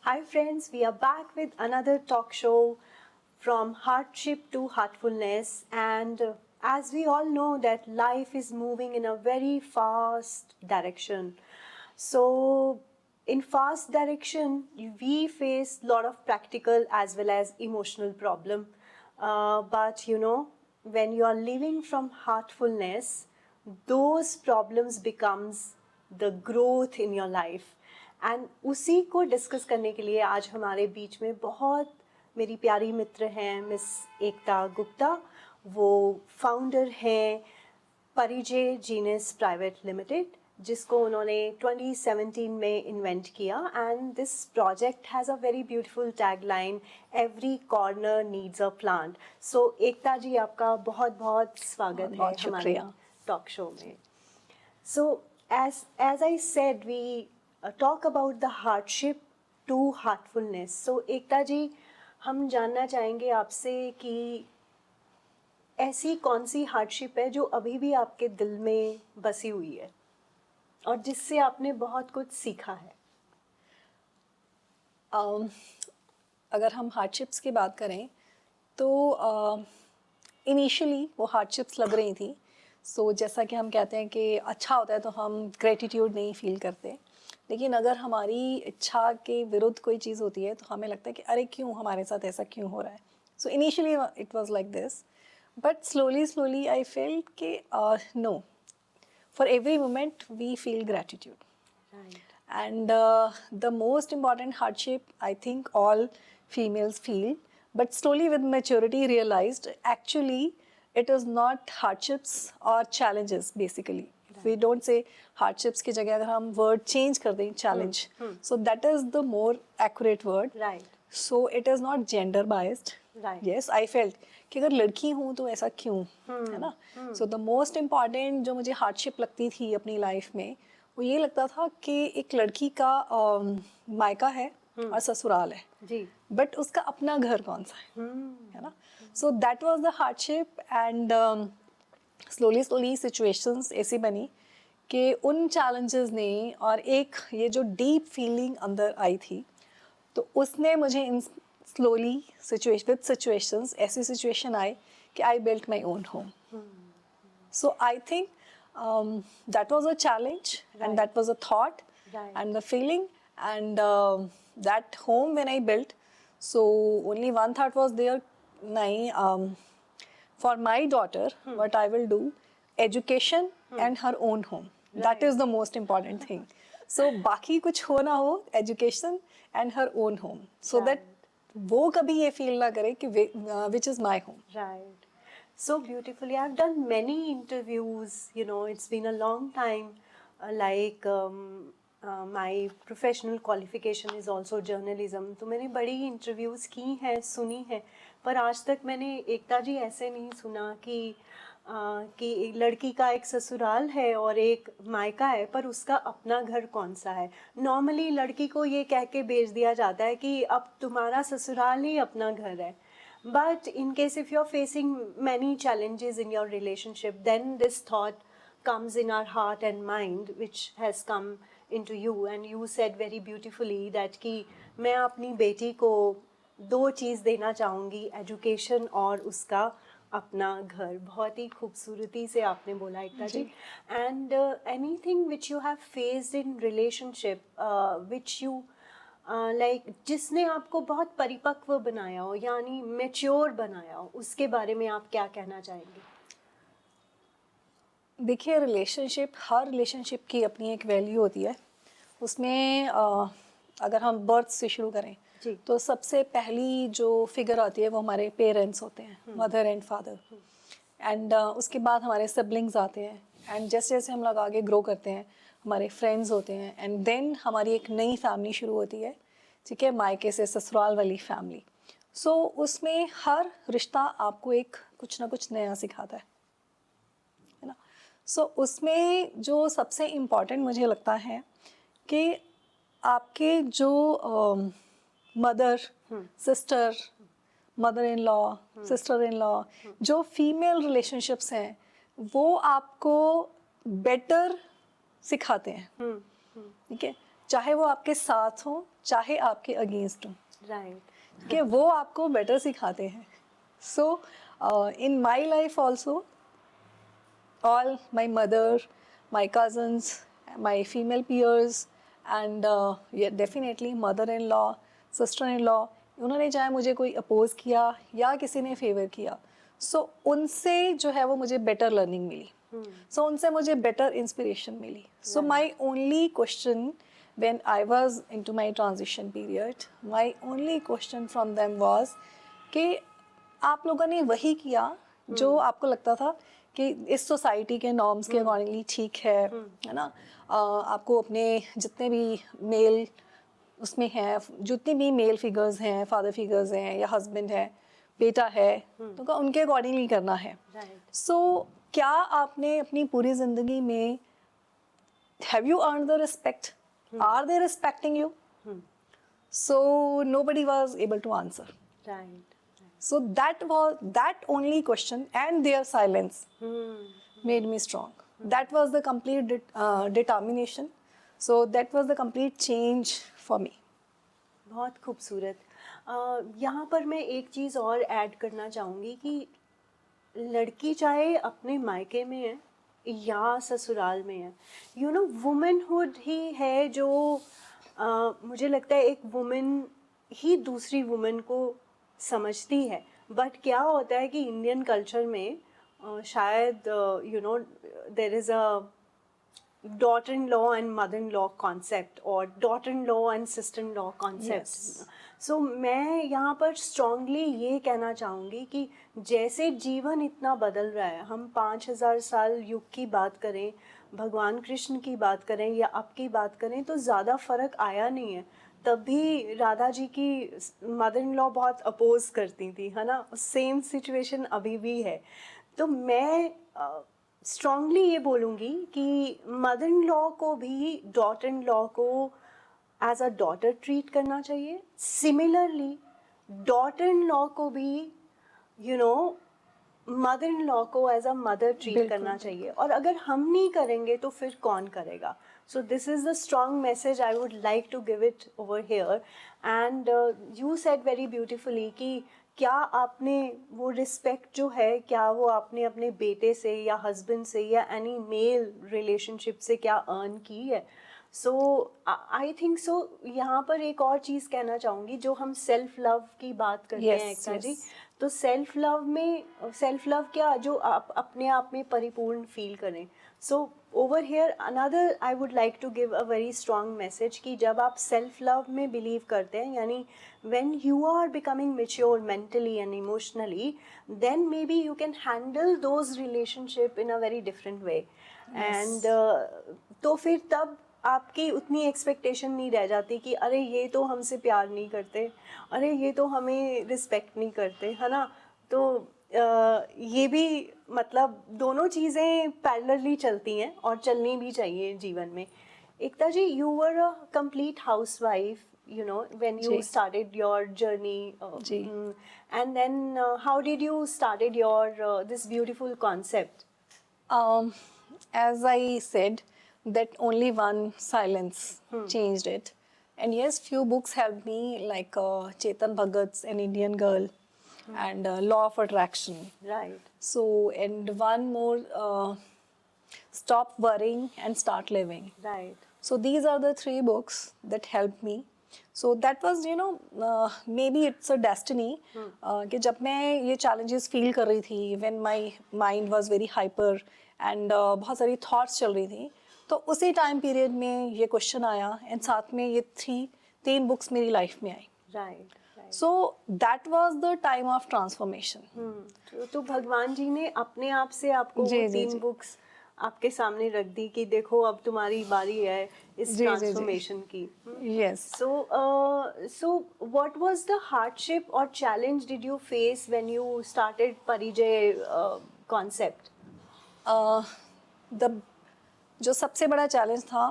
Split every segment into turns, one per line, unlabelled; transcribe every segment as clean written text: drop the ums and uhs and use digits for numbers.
Hi friends, we are back with another talk show from hardship to heartfulness, and as we all know that life is moving in a very fast direction. So in fast direction we face lot of practical as well as emotional problem, but when you are living from heartfulness, those problems becomes the growth in your life. And उसी को discuss करने के लिए आज हमारे बीच में बहुत मेरी प्यारी मित्र हैं मिस एकता गुप्ता। वो फाउंडर हैं परिजय जीनस प्राइवेट लिमिटेड, जिसको उन्होंने 2017 में इन्वेंट किया। And this project has a very beautiful tagline, every corner needs a plant. So Ekta ji, आपका बहुत बहुत स्वागत है हमारे टॉक शो में। सो as I said, we talk about the hardship to heartfulness. So एकता जी, हम जानना चाहेंगे आपसे कि ऐसी कौन सी हार्डशिप है जो अभी भी आपके दिल में बसी हुई है और जिससे आपने बहुत कुछ सीखा है।
अगर हम हार्डशिप्स की बात करें तो इनिशियली वो हार्डशिप्स लग रही थी। सो जैसा कि हम कहते हैं कि अच्छा होता है तो हम ग्रेटिट्यूड नहीं फील करते, लेकिन अगर हमारी इच्छा के विरुद्ध कोई चीज़ होती है तो हमें लगता है कि अरे क्यों हमारे साथ ऐसा क्यों हो रहा है। So initially it was like this, but slowly I felt कि no, for every moment we feel gratitude. And the most important hardship I think all females feel, but slowly with maturity realized actually it is not hardships or challenges basically. Right. We don't say hardships की जगह अगर हम word change कर दें challenge, so that is the more accurate word.
Right.
So it is not gender biased.
Right.
Yes, I felt कि अगर लड़की हूँ तो ऐसा क्यों, है ना। So the most important जो मुझे hardship लगती थी अपनी लाइफ में, वो ये लगता था कि एक लड़की का मायका है और ससुराल है
जी,
बट उसका अपना घर कौन सा है ना। So that was the hardship. And slowly situations ऐसी बनी कि उन चैलेंजेस ने और एक ये जो डीप फीलिंग अंदर आई थी, तो उसने मुझे इन स्लोली सिचुएशंस ऐसी सिचुएशन आई कि I built my own home. So I think that was a challenge,
Right.
and that was a thought,
Right.
and the feeling, and that home when I built. So only one thought was there, for my daughter, what I will do, education and her own home.
Right.
That is the most important thing. So बाकी कुछ हो ना हो, education and her own home, so
Right.
that वो कभी ये feel ना करे कि which is my home.
right. So beautifully. I've done many interviews, it's been a long time. My professional qualification is also journalism. तो मैंने बड़ी interviews की हैं, सुनी हैं, पर आज तक मैंने एकता जी ऐसे नहीं सुना कि एक लड़की का एक ससुराल है और एक मायका है, पर उसका अपना घर कौन सा है। नॉर्मली लड़की को ये कह के भेज दिया जाता है कि अब तुम्हारा ससुराल ही अपना घर है। But in case if you're facing many challenges in your relationship, then this thought comes in our heart and mind, which has come into you. And you said very beautifully that कि मैं अपनी बेटी को दो चीज़ देना चाहूँगी, education और उसका अपना घर। बहुत ही खूबसूरती से आपने बोला Ekta ji. And anything which you have faced in relationship which you like जिसने आपको बहुत परिपक्व बनाया हो, यानी मैच्योर बनाया हो, उसके बारे में आप क्या कहना चाहेंगे?
देखिए, हर रिलेशनशिप की अपनी एक वैल्यू होती है। उसमें अगर हम बर्थ से शुरू करें
जी।
तो सबसे पहली जो फिगर आती है वो हमारे पेरेंट्स होते हैं, मदर एंड फादर। एंड उसके बाद हमारे सिबलिंग्स आते हैं, एंड जैसे जैसे हम लोग आगे ग्रो करते हैं हमारे फ्रेंड्स होते हैं, एंड देन हमारी एक नई फैमिली शुरू होती है, ठीक है, मायके से ससुराल वाली फैमिली। सो उसमें हर रिश्ता आपको एक कुछ ना कुछ नया सिखाता है ना। सो उसमें जो सबसे इम्पॉर्टेंट मुझे लगता है कि आपके जो mother, sister, mother in law, sister in law, जो फीमेल रिलेशनशिप्स हैं वो आपको बेटर सिखाते हैं, ठीक है। चाहे वो आपके साथ हो चाहे आपके अगेंस्ट हो,
राइट।
कि वो आपको बेटर सिखाते हैं. So in my life also all my mother, my cousins, my female peers, and yeah, definitely mother-in-law, sister-in-law, उन्होंने चाहे मुझे कोई अपोज किया या किसी ने फेवर किया, सो उनसे जो है वो मुझे बेटर लर्निंग मिली, सो उनसे मुझे बेटर इंस्पिरेशन मिली. So my only question when I was into my transition period, my only question from them was कि आप लोगों ने वही किया जो आपको लगता था कि इस सोसाइटी के नॉर्म्स के अकॉर्डिंगली ठीक है ना. आपको अपने जितने भी मेल उसमें हैं, जितने भी मेल फिगर्स हैं, फादर फिगर्स हैं या हस्बैंड है, बेटा है, तो उनके अकॉर्डिंगली करना है. सो क्या आपने अपनी पूरी ज़िंदगी में have you earned the respect? Are they respecting you? So nobody was able to answer.
Right.
So that only question and their silence made me strong. That was the complete determination. So that was the complete change for me.
बहुत खूबसूरत. यहाँ पर मैं एक चीज़ और add करना चाहूँगी कि लड़की चाहे अपने मायके में है या ससुराल में है, यू नो वुमेनहुड ही है जो मुझे लगता है एक वुमेन ही दूसरी वुमेन को समझती है. बट क्या होता है कि इंडियन कल्चर में शायद you know there is a daughter in law and mother in law concept or daughter in law and sister in law concept. So मैं यहाँ पर strongly ये कहना चाहूँगी कि जैसे जीवन इतना बदल रहा है, हम 5000 साल युग की बात करें, भगवान कृष्ण की बात करें या अब की बात करें, तो ज़्यादा फ़र्क आया नहीं है. तब भी राधा जी की मदर इन लॉ बहुत अपोज करती थी, है ना. सेम सिचुएशन अभी भी है. तो मैं स्ट्रांगली ये बोलूँगी कि मदर इन लॉ को भी डॉटर इन लॉ को एज अ डॉटर ट्रीट करना चाहिए. सिमिलरली डॉटर इन लॉ को भी you know mother in law को एज अ मदर ट्रीट करना चाहिए. और अगर हम नहीं करेंगे तो फिर कौन करेगा. So this is the strong message I would like to give it over here. And you said very beautifully कि क्या आपने वो रिस्पेक्ट जो है क्या वो आपने अपने बेटे से या हस्बैंड से या एनी मेल रिलेशनशिप से क्या अर्न की है. सो आई थिंक सो यहाँ पर एक और चीज़ कहना चाहूँगी, जो हम सेल्फ लव की बात करते हैं एकता जी, तो सेल्फ लव में सेल्फ लव क्या, जो आप अपने आप में परिपूर्ण फील करें. So over here another I would like to give a very strong message कि जब आप सेल्फ लव में बिलीव करते हैं, यानी when you are becoming mature mentally and emotionally, then maybe you can handle those relationship in a very different way. And तो फिर तब आपकी उतनी एक्सपेक्टेशन नहीं रह जाती कि अरे ये तो हमसे प्यार नहीं करते, अरे ये तो हमें रिस्पेक्ट नहीं करते, है ना. तो ये भी मतलब दोनों चीज़ें पैरेलली चलती हैं और चलनी भी चाहिए जीवन में. एकता जी, you were a complete housewife, you know, when you started your journey, and then how did you started your this beautiful concept?
As I said, that only one silence changed it. And yes, few books helped me, like Chetan Bhagat's An Indian Girl and Law of Attraction.
Right.
So, and one more, Stop Worrying and Start Living.
Right.
So these are the 3 books that helped me. So that was, you know, maybe it's a destiny. कि जब मैं ये challenges feel कर रही थी, when my mind was very hyper and बहुत सारी thoughts चल रही थी, तो उसी time period में ये question आया and साथ में ये 3 books मेरी life में आई.
Right.
So that was the time of transformation.
तो भगवान जी ने अपने आप से आपको वो 3 बुक्स आपके सामने रख दी कि देखो अब तुम्हारी बारी है इस ट्रांसफॉर्मेशन की.
Yes.
So what was the hardship or challenge did you face when you started Parijay concept?
जो सबसे बड़ा चैलेंज था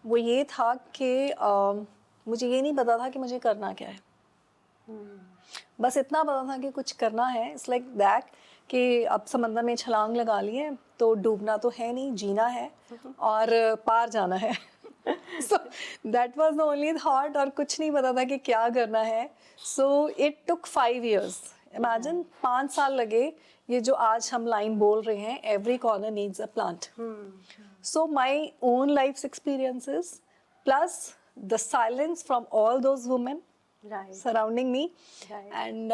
वो ये था कि मुझे ये नहीं पता था कि मुझे करना क्या है. बस इतना पता था कि कुछ करना है. इट्स लाइक दैट कि अब समंदर में छलांग लगा ली है तो डूबना तो है नहीं, जीना है और पार जाना है. So that was the only thought, और कुछ नहीं पता था कि क्या करना है. So it took 5 years. Imagine 5 साल लगे ये जो आज हम लाइन बोल रहे हैं, every corner needs a plant. So my own life's experiences plus the silence from all those women
Right.
Surrounding me
Right.
And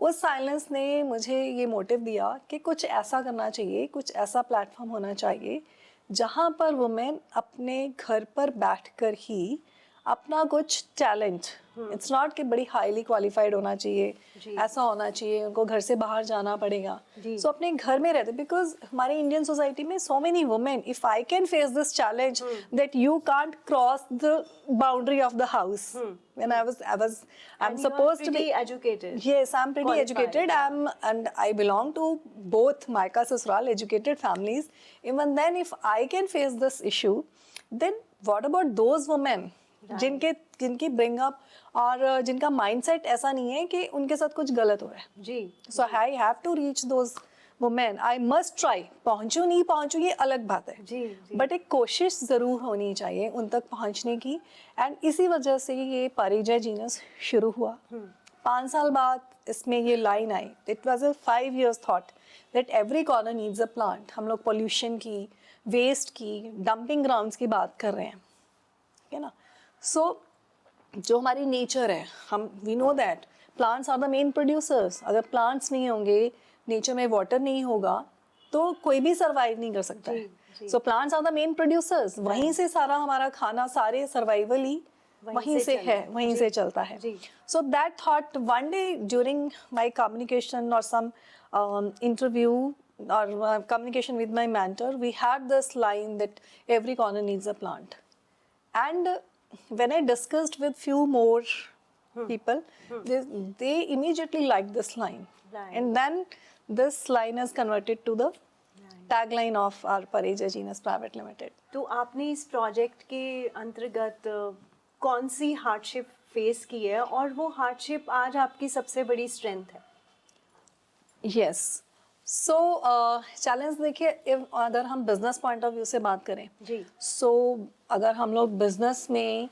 उस साइलेंस ने मुझे ये मोटिव दिया कि कुछ ऐसा करना चाहिए, कुछ ऐसा प्लेटफॉर्म होना चाहिए जहाँ पर वुमेन अपने घर पर बैठकर ही अपना कुछ टैलेंट, इट्स नॉट कि बड़ी हाईली क्वालिफाइड होना चाहिए,
जी।
ऐसा होना चाहिए उनको घर से बाहर जाना पड़ेगा,
जी।
सो अपने घर में रहते. बिकॉज हमारी इंडियन सोसाइटी में so many women, if I can face this challenge that you can't cross the boundary of the house. When I'm
And you are
supposed to be
pretty educated.
Yes, I'm pretty
Qualified,
educated.
yeah.
And I belong to both Maika Sasral educated families. Even then, if I can face this issue, then what about those women जिनकी bring up और जिनका mindset ऐसा नहीं है कि उनके साथ कुछ गलत हो रहा है.
जी.
So I have to reach those women. I must try. पहुंचू नहीं पहुंचू ये अलग बात है.
जी.
बट एक कोशिश ज़रूर होनी चाहिए उन तक पहुंचने की. एंड इसी वजह से ये परिजय जीनस शुरू हुआ. 5 साल बाद इसमें ये line I. It was a 5 years thought that every corner needs a plant. हम लोग पोल्यूशन की, वेस्ट की, डंपिंग ग्राउंड्स की बात कर रहे हैं, ठीक है ना. सो जो हमारी नेचर है, हम we know that plants are the main producers. अगर प्लांट्स नहीं होंगे, नेचर में वाटर नहीं होगा, तो कोई भी सर्वाइव नहीं कर सकता है. So plants are the main producers. वहीं से सारा हमारा खाना, सारे सर्वाइवल ही वहीं से है, वहीं से चलता है. So that thought one day during my communication और some interview or communication with my mentor, we had this line that every corner needs a plant. And when I discussed with few more people, they immediately liked this line.
Right.
And then this line is converted to the tagline of our Pareja Genus Private Limited.
तो आपने इस project के अंतर्गत कौन सी hardship face की है और वो हार्डशिप आज आपकी सबसे बड़ी स्ट्रेंथ है?
Yes. So चैलेंज देखिए, अगर हम बिजनेस पॉइंट ऑफ व्यू से बात करें,
जी.
सो अगर हम लोग बिजनेस में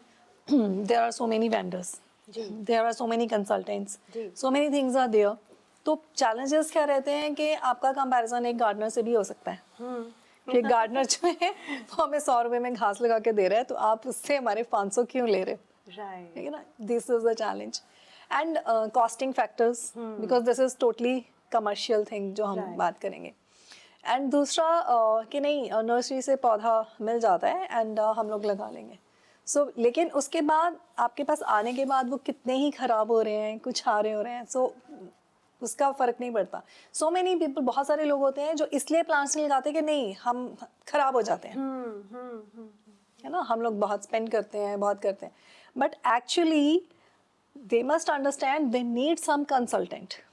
there are so many vendors, there are so many consultants, so many things are there. तो चैलेंजेस क्या रहते हैं कि आपका कंपैरिजन एक गार्डनर से भी हो सकता है. कि गार्डनर जो है वो हमें 100 रुपए में घास लगा के दे रहा है, तो आप उससे हमारे 500 क्यों ले रहे हो?
राइट.
ठीक है ना. This is the challenge. And costing factors, because this is totally commercial thing जो हम बात करेंगे. एंड दूसरा कि नहीं, नर्सरी से पौधा मिल जाता है एंड हम लोग लगा लेंगे. सो लेकिन उसके बाद आपके पास आने के बाद वो कितने ही खराब हो रहे हैं, कुछ हारे हो रहे हैं, सो उसका फर्क नहीं पड़ता. सो मेनी पीपल, बहुत सारे लोग होते हैं जो इसलिए प्लांट्स नहीं लगाते कि नहीं हम खराब हो जाते हैं, है ना. हम लोग बहुत स्पेंड करते हैं, बहुत करते हैं, but actually they must understand they need some consultant.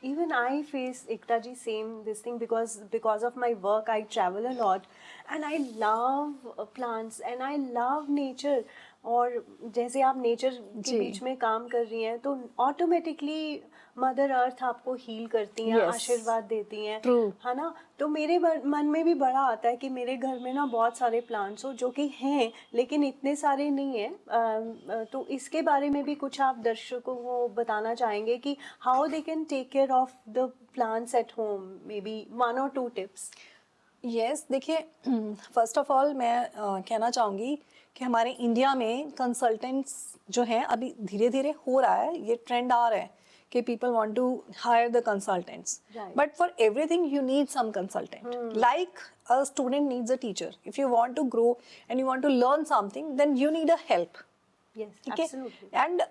Even I face, Ekta ji, same this thing, because of my work I travel a lot and I love plants and I love nature. और जैसे आप nature के बीच में काम कर रही हैं तो ऑटोमेटिकली मदर अर्थ आपको हील करती हैं, आशीर्वाद देती हैं, है ना. तो मेरे मन में भी बड़ा आता है कि मेरे घर में ना बहुत सारे प्लांट्स हो, जो कि हैं लेकिन इतने सारे नहीं हैं. तो इसके बारे में भी कुछ आप दर्शकों को बताना चाहेंगे कि how they can take care of the plants at home, maybe 1 or 2 tips.
Yes, देखिए, फर्स्ट ऑफ ऑल मैं कहना चाहूँगी कि हमारे इंडिया में कंसल्टेंट्स जो हैं अभी धीरे धीरे हो रहा है, ये ट्रेंड आ रहा है कि people want to hire the consultants.
Right.
But for everything you need some consultant. Like a student needs a teacher. If you want to grow and you want to learn something, then you need a help.
Yes,
ठीक है?
absolutely.
And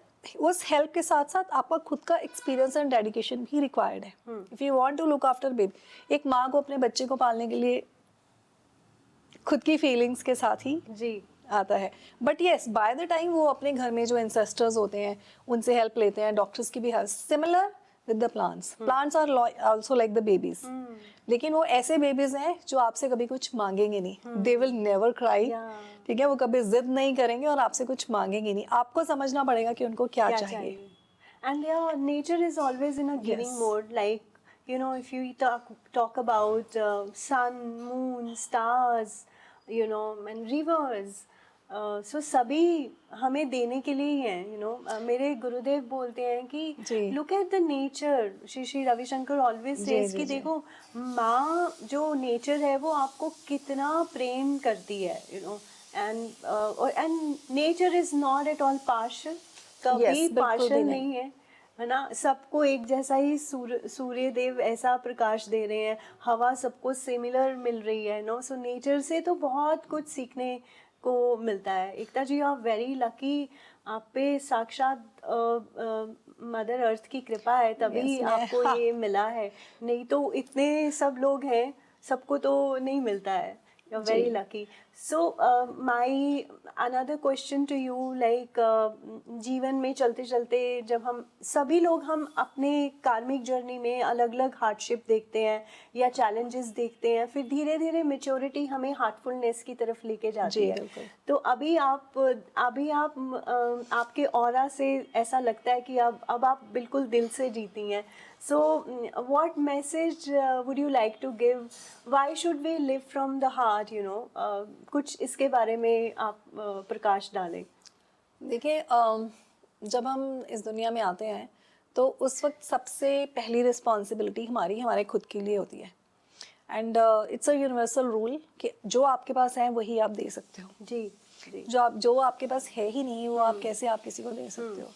उस help के साथ साथ आपका खुद का experience and dedication भी रिक्वायर्ड है. If you want to look after baby, एक माँ को अपने बच्चे को पालने के लिए खुद की फीलिंग्स के साथ ही
जी
आता है. But yes, by the time वो अपने घर में जो एंसेस्टर्स होते हैं उनसे हेल्प लेते हैं, डॉक्टर्स की भी help. Similar with the plants. Plants are also like the babies. लेकिन वो ऐसे बेबीज हैं जो आपसे कभी कुछ मांगेंगे नहीं. They will never cry. ठीक है, वो कभी जिद नहीं करेंगे और आपसे कुछ मांगेंगे नहीं. आपको समझना पड़ेगा कि उनको क्या चाहिए.
And yeah, nature is always in a giving mode. Like, you know, if you talk about sun, moon, stars, you know, and rivers, सो सभी हमें देने के लिए ही हैं, यू नो. मेरे गुरुदेव बोलते हैं कि
जी।
Look at the nature. Shri Shri Ravishankar always
जी,
सेज
जी,
कि
जी।
देखो माँ जो नेचर है वो आपको कितना प्रेम करती है, you no. And nature is not at all partial. कभी
Yes, बिल्कुल
पार्शल
भी नहीं।
नहीं है ना. सबको एक जैसा ही सूर्य देव ऐसा प्रकाश दे रहे हैं, हवा सबको सिमिलर मिल रही है, नो. सो नेचर से तो बहुत कुछ सीखने को मिलता है. एकता जी, आप वेरी लकी. आप पे साक्षात मदर अर्थ की कृपा है, तभी
Yes, मैं
आपको
हाँ,
ये मिला है. नहीं तो इतने सब लोग हैं, सबको तो नहीं मिलता है. You're
ji.
very lucky. So, my another question to you, like जीवन में चलते चलते जब हम सभी लोग हम अपने कार्मिक जर्नी में अलग अलग हार्डशिप देखते हैं या चैलेंजेस देखते हैं, फिर धीरे धीरे मेच्योरिटी हमें हार्टफुलनेस की तरफ लेके जाती
जी,
है.
बिल्कुल।
तो अभी आप आपके ऑरा से ऐसा लगता है कि अब आप बिल्कुल दिल से जीती हैं. So, what message would you like to give? Why should we live from the heart? You know, कुछ इसके बारे में आप प्रकाश डालें.
देखिए जब हम इस दुनिया में आते हैं तो उस वक्त सबसे पहली रिस्पॉन्सिबिलिटी हमारी हमारे खुद के लिए होती है. And it's a universal rule कि जो आपके पास है वही आप दे सकते हो.
जी जी.
जो आपके पास है ही नहीं वो आप कैसे आप किसी को दे सकते हो.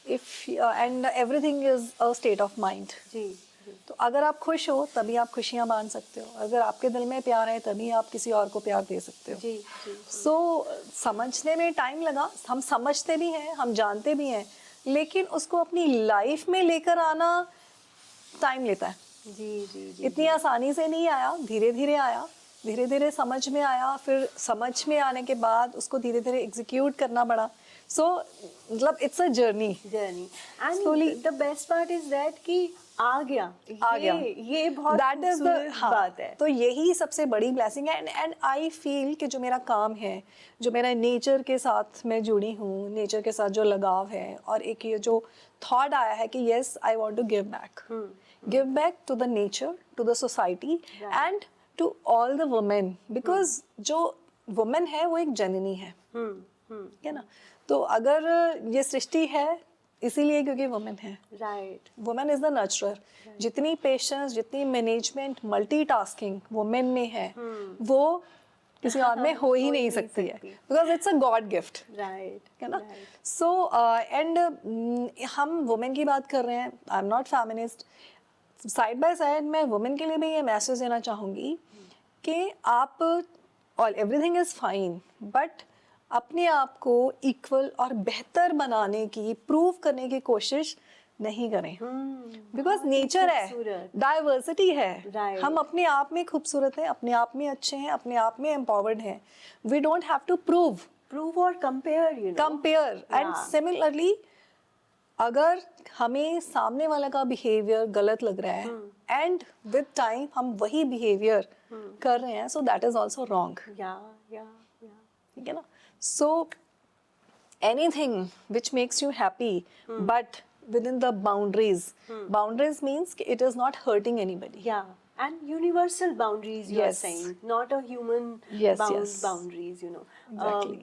If and everything is a state of mind.
जी जी.
तो अगर आप खुश हो तभी आप खुशियाँ बांट सकते हो. अगर आपके दिल में प्यार है तभी आप किसी और को प्यार दे सकते हो.
जी जी.
सो समझने में टाइम लगा. हम समझते भी हैं, हम जानते भी हैं, लेकिन उसको अपनी लाइफ में लेकर आना टाइम लेता है.
जी जी जी.
इतनी आसानी से नहीं आया, धीरे धीरे आया, धीरे धीरे समझ में आया, फिर समझ में आने के बाद उसको धीरे धीरे एग्जीक्यूट करना पड़ा. सो मतलब it's a journey.
Journey. And
Slowly-
the best part is that कि आ गया.
आ गया.
ये बहुत
That is the-
खूबसूरत
हाँ,
बात है.
तो यही सबसे बड़ी ब्लेसिंग है. एंड आई फील कि जो मेरा काम है, जो मेरा नेचर के साथ मैं जुड़ी हूँ, नेचर के साथ जो लगाव है, और एक ये जो थॉट आया है कि yes I want to give back to the nature, to the society and to all the women. Because जो वुमेन है वो एक जननी है, है ना. तो अगर ये सृष्टि है इसीलिए क्योंकि वुमेन है.
राइट.
Women is the नर्चरर. जितनी पेशेंस, जितनी मैनेजमेंट, मल्टीटास्किंग वुमेन में है वो किसी और में हो ही नहीं सकती है. Because it's a God gift,
right.
है ना. सो एंड हम वुमेन की बात कर रहे हैं. I am not feminist. Side by side मैं वुमेन के लिए भी ये मैसेज देना चाहूँगी कि आप all everything is fine, but अपने आप को इक्वल और बेहतर बनाने की, प्रूव करने की कोशिश नहीं करें. बिकॉज नेचर है, डाइवर्सिटी है.
Right.
हम अपने आप में खूबसूरत हैं, अपने आप में अच्छे हैं, अपने आप में एम्पावर्ड हैं. We don't have to
prove और compare, you know.
Compare. And similarly अगर हमें सामने वाला का बिहेवियर गलत लग रहा है एंड विद टाइम हम वही बिहेवियर कर रहे हैं, so that is also wrong.
या या.
ठीक है ना. So anything which makes you happy but with in the boundaries means it is not hurting anybody.
Yeah, and universal boundaries you are
Yes.
saying, not a human
Yes,
bound
yes.
boundaries, you know.
Exactly.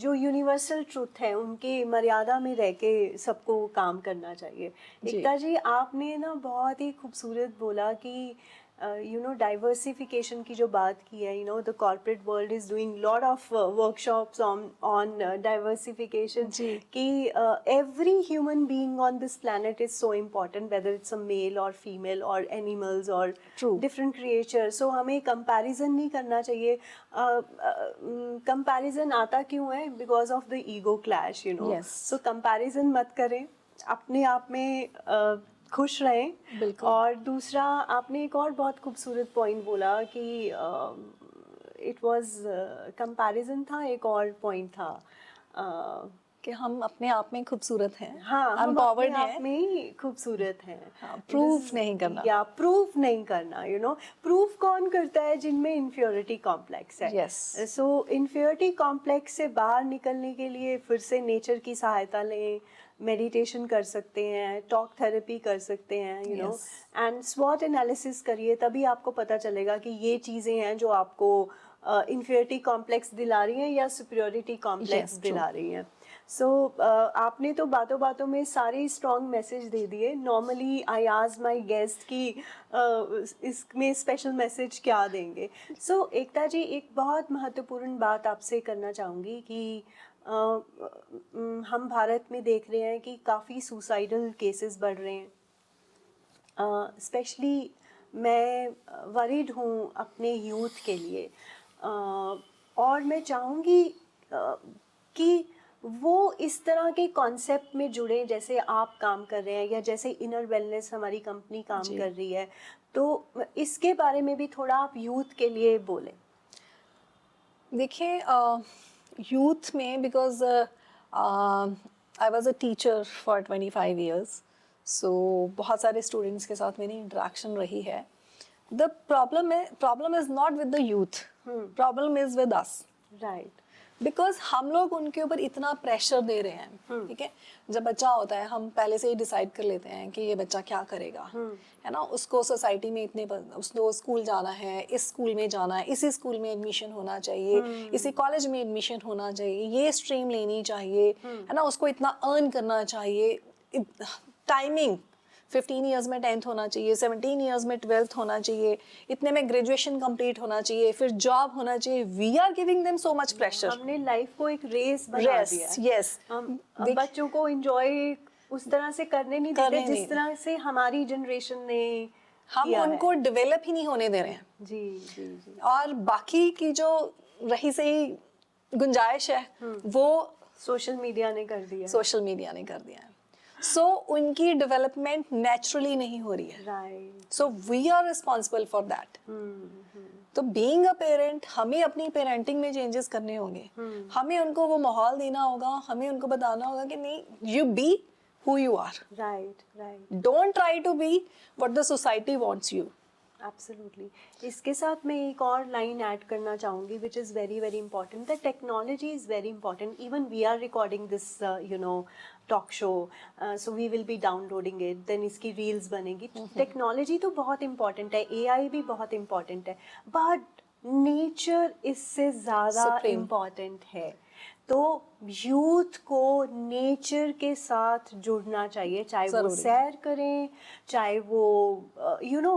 जो universal truth है उनके मर्यादा में रह के सबको काम करना चाहिए.
जी.
एकता जी, आपने ना बहुत ही खूबसूरत बोला कि यू नो डाइवर्सिफिकेशन की जो बात की है, you know the corporate world is doing lot of workshops on diversification.
जी.
कि every human being on this planet is so important, whether it's a male or female or animals or
True.
different creatures. So हमें comparison नहीं करना चाहिए. Comparison आता क्यों है? Because of the ego clash, you know.
Yes.
So comparison मत करें, अपने आप में खुश रहें.
बिल्कुल.
और दूसरा, आपने एक और बहुत खूबसूरत पॉइंट बोला कि इट वाज कंपैरिजन था, एक और पॉइंट था
कि हम अपने आप में खूबसूरत हैं,
हाँ, हम
एम्पावर्ड
अपने आप
हैं.
में ही खूबसूरत हैं.
प्रूव नहीं करना.
या प्रूफ नहीं करना, यू नो. प्रूफ कौन करता है? जिनमें इन्फ्योरिटी कॉम्प्लेक्स है.
Yes.
सो इन्फ्योरिटी कॉम्प्लेक्स से बाहर निकलने के लिए फिर से नेचर की सहायता लें, मेडिटेशन कर सकते हैं, टॉक थेरेपी कर सकते हैं, यू नो,
Yes.
एंड स्वॉट एनालिसिस करिए, तभी आपको पता चलेगा कि ये चीज़ें हैं जो आपको इन्फीरियरिटी कॉम्प्लेक्स दिला रही हैं या सुपीरियरिटी कॉम्प्लेक्स
Yes, true.
दिला रही हैं. सो आपने तो बातों बातों में सारे स्ट्रॉन्ग मैसेज दे दिए. Normally I ask my guest कि इसमें स्पेशल मैसेज क्या देंगे. सो एकता जी, एक बहुत महत्वपूर्ण बात आपसे करना चाहूँगी कि हम भारत में देख रहे हैं कि काफ़ी सुसाइडल केसेस बढ़ रहे हैं. स्पेशली मैं वरीड हूँ अपने यूथ के लिए. और मैं चाहूँगी कि वो इस तरह के कॉन्सेप्ट में जुड़े जैसे आप काम कर रहे हैं, या जैसे इनर वेलनेस हमारी कंपनी काम
जी.
कर रही है. तो इसके बारे में भी थोड़ा आप यूथ के लिए बोलें.
देखिए, यूथ में, because I was a teacher for 25 years, so बहुत सारे स्टूडेंट्स के साथ मेरी इंटरेक्शन रही है. The problem is not with the youth, problem is with us.
Right.
Because हम लोग उनके ऊपर इतना प्रेशर दे रहे हैं. ठीक है, जब बच्चा होता है हम पहले से ही डिसाइड कर लेते हैं कि ये बच्चा क्या करेगा, है ना. उसको सोसाइटी में उसको स्कूल जाना है, इस स्कूल में जाना है, इसी स्कूल में एडमिशन होना चाहिए, इसी कॉलेज में एडमिशन होना चाहिए, ये स्ट्रीम लेनी चाहिए, है ना. उसको इतना अर्न करना चाहिए, टाइमिंग 15 ईयर्स में 10th होना चाहिए, 17 ईयर्स में 12th होना चाहिए, इतने में ग्रेजुएशन कंप्लीट होना चाहिए, फिर जॉब होना चाहिए. We are giving them so much pressure.
हमने लाइफ को एक रेस बना दिया है.
यस.
हम बच्चों को एंजॉय उस तरह से करने नहीं देते जिस तरह से हमारी जनरेशन ने
हम
किया
उनको
है.
डेवलप ही नहीं होने दे रहे हैं.
जी जी जी.
और बाकी की जो रही सही गुंजाइश है वो
सोशल मीडिया ने कर दिया.
सोशल मीडिया ने कर दिया है. सो उनकी डेवलपमेंट नेचुरली नहीं हो रही है.
Right.
So we are responsible for that. तो बीइंग अ पेरेंट हमें अपनी पेरेंटिंग में चेंजेस करने होंगे. हमें उनको वो माहौल देना होगा, हमें उनको बताना होगा कि नहीं, you be who you are.
Right right.
Don't try to be what the society wants you.
Absolutely. इसके साथ मैं एक और लाइन ऐड करना चाहूँगी which is very very important. The technology is very important. Even we are recording this you know talk show, so we will be downloading it, then इसकी reels बनेगी. Technology तो बहुत इंपॉर्टेंट है, AI भी बहुत important है, but nature इससे ज़्यादा
Supreme.
इम्पॉर्टेंट है. तो यूथ को नेचर के साथ जुड़ना चाहिए, चाहे वो
जरूरी.
सैर करें, चाहे वो यू नो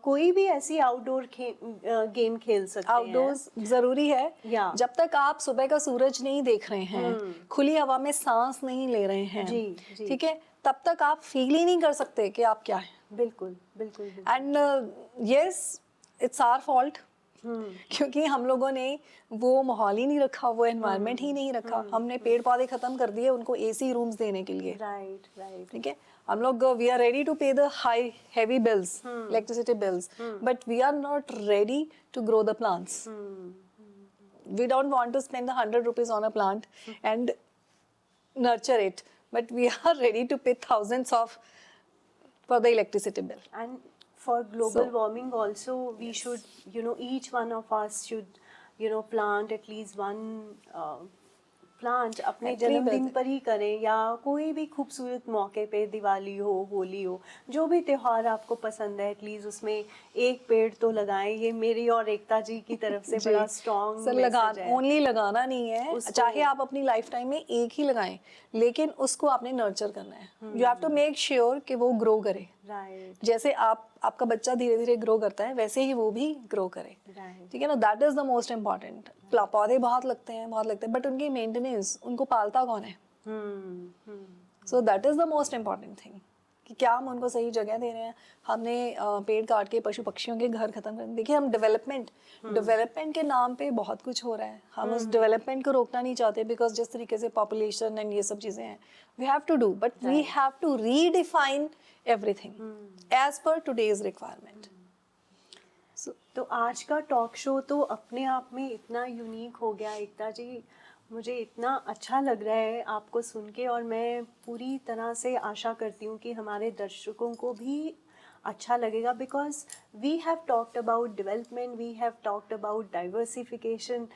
कोई भी ऐसी आउटडोर गेम खेल सकते हैं.
आउटडोर्स जरूरी है.
या.
जब तक आप सुबह का सूरज नहीं देख रहे हैं, खुली हवा में सांस नहीं ले रहे हैं,
जी, जी.
ठीक है, तब तक आप फील ही नहीं कर सकते कि आप क्या हैं.
बिल्कुल बिल्कुल बिल्कुल.
And yes, it's our fault, क्योंकि हम लोगों ने वो माहौल ही नहीं रखा, वो एनवायरनमेंट ही नहीं रखा. हमने पेड़ पौधे खत्म कर दिए उनको एसी रूम्स देने के लिए.
Right right.
ठीक है, हम लोग we are ready to pay the high heavy bills, electricity bills, but we are not ready to grow the plants. We don't want to spend the 100 rupees on a plant and nurture it, but we are ready to pay thousands of for the electricity bill.
And for global
So-
warming also, we should, you know, each one of us should, you know, plant at least one plant अपने
Every
जन्मदिन
birthday.
पर ही करें, या कोई भी खूबसूरत मौके पे, दिवाली हो, होली हो, जो भी त्योहार आपको पसंद है, एटलीस्ट उसमें एक पेड़ तो लगाएं. ये मेरी और एकता जी की तरफ से बड़ा स्ट्रॉन्ग
सर, ओनली लगाना नहीं है,
उसको-
चाहे आप अपनी लाइफ टाइम में एक ही लगाएं, लेकिन उसको आपने नर्चर करना है. You have to make sure कि वो ग्रो करे.
राइट
जैसे आपका बच्चा धीरे धीरे ग्रो करता है, वैसे ही वो भी ग्रो करे.
राइट.
ठीक है ना, that is the most important. पौधे बहुत लगते हैं, बट उनकी मेंटेनेंस, उनको पालता कौन है? So that is the most important thing, कि क्या हम उनको सही जगह दे रहे हैं. हमने पेड़ काट के पशु पक्षियों के घर खत्म कर. देखिए, हम डेवलपमेंट के नाम पे बहुत कुछ हो रहा है. हम उस डेवलपमेंट को रोकना नहीं चाहते, बिकॉज जिस तरीके से पॉपुलेशन एंड ये सब चीज़ें हैं, we have to do, but we have to redefine everything as per today's requirement.
तो आज का टॉक शो तो अपने आप में इतना यूनिक हो गया एकता जी, मुझे इतना अच्छा लग रहा है आपको सुन के, और मैं पूरी तरह से आशा करती हूँ कि हमारे दर्शकों को भी अच्छा लगेगा, because we have talked about development, we have talked about diversification,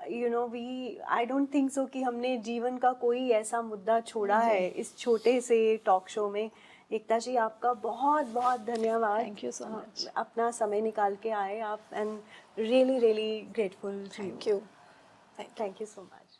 you know, we, I don't think so कि हमने जीवन का कोई ऐसा मुद्दा छोड़ा
जी।
है इस छोटे से टॉक शो में। एकता जी, आपका बहुत बहुत धन्यवाद।
Thank you so much.
अपना समय निकाल के आए आप, and really really grateful to you.
Thank you. Thank you.
Thank you so much.